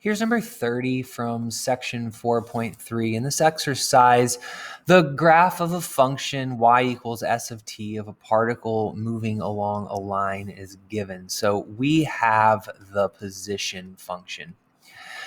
Here's number 30 from section 4.3. In this exercise, the graph of a function y equals s of t of a particle moving along a line is given. So we have the position function.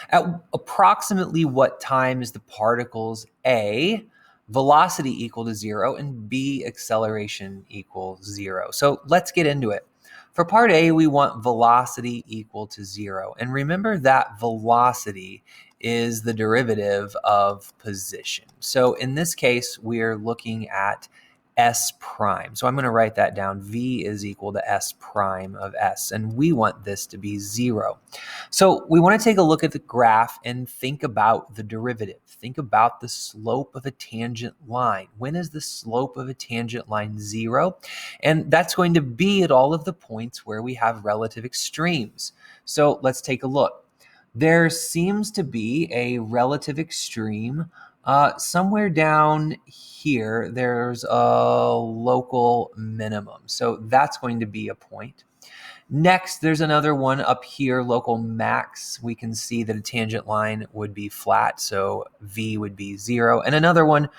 At approximately what time is the particles A, velocity equal to 0, and B, acceleration equals 0? So let's get into it. For part A, we want velocity equal to 0. And remember that velocity is the derivative of position. So in this case, we're looking at s prime. So I'm going to write that down. V is equal to s prime of s, and we want this to be 0. So we want to take a look at the graph and think about the derivative. Think about the slope of a tangent line. When is the slope of a tangent line 0? And that's going to be at all of the points where we have relative extremes. So let's take a look. There seems to be a relative extreme somewhere down here. There's a local minimum. So that's going to be a point. Next, there's another one up here, local max. We can see that a tangent line would be flat, so V would be 0. And another one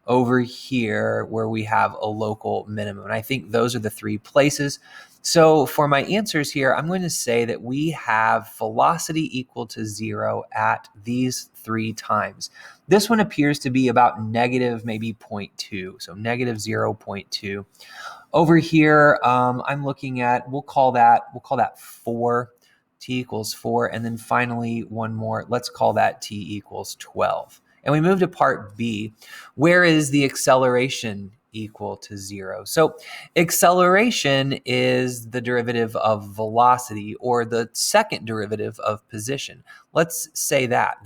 over here where we have a local minimum. And I think those are the 3 places. So for my answers here, I'm going to say that we have velocity equal to 0 at these 3 times. This one appears to be about negative maybe 0.2, so negative 0.2. Over here, I'm looking at, we'll call that 4, t equals 4, and then finally one more, let's call that t equals 12. And we move to part B. Where is the acceleration equal to 0? So acceleration is the derivative of velocity, or the second derivative of position. Let's say that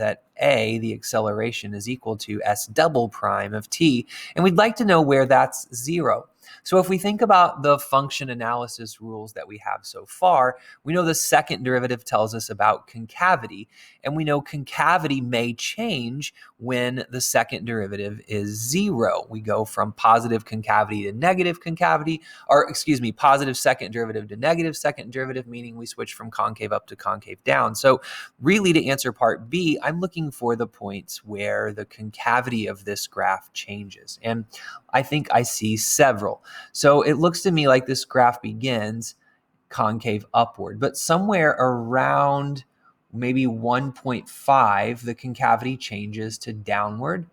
A, the acceleration, is equal to s double prime of t, and we'd like to know where that's 0. So if we think about the function analysis rules that we have so far, we know the second derivative tells us about concavity, and we know concavity may change when the second derivative is 0. We go from positive concavity to negative concavity, or excuse me, positive second derivative to negative second derivative, meaning we switch from concave up to concave down. So really, to answer part B, I'm looking for the points where the concavity of this graph changes. And I think I see several. So it looks to me like this graph begins concave upward, but somewhere around maybe 1.5, the concavity changes to downward.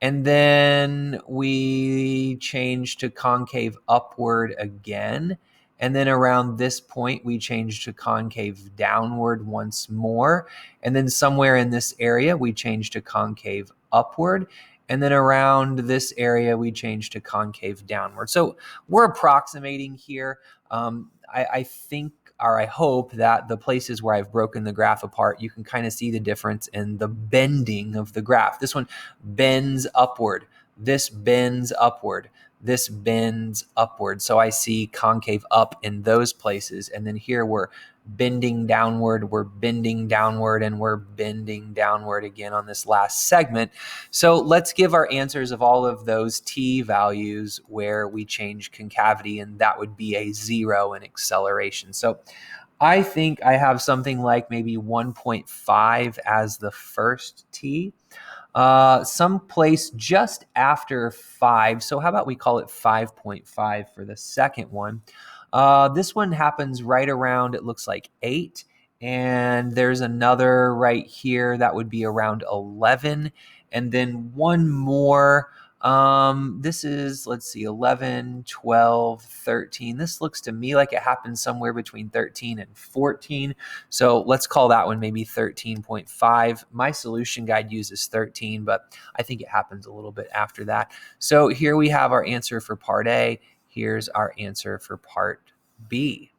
And then we change to concave upward again. And then around this point, we change to concave downward once more. And then somewhere in this area, we change to concave upward. And then around this area, we change to concave downward. So we're approximating here. I think, or I hope, that the places where I've broken the graph apart, you can kind of see the difference in the bending of the graph. This one bends upward. This bends upward. This bends upward. So I see concave up in those places. And then here we're bending downward, we're bending downward, and we're bending downward again on this last segment. So let's give our answers of all of those t values where we change concavity, and that would be a 0 in acceleration. So I think I have something like maybe 1.5 as the first t. Someplace just after 5. So how about we call it 5.5 for the second one? This one happens right around, it looks like 8. And there's another right here that would be around 11. And then one more. This is, let's see, 11, 12, 13. This looks to me like it happens somewhere between 13 and 14. So let's call that one maybe 13.5. My solution guide uses 13, but I think it happens a little bit after that. So here we have our answer for part A. Here's our answer for part B.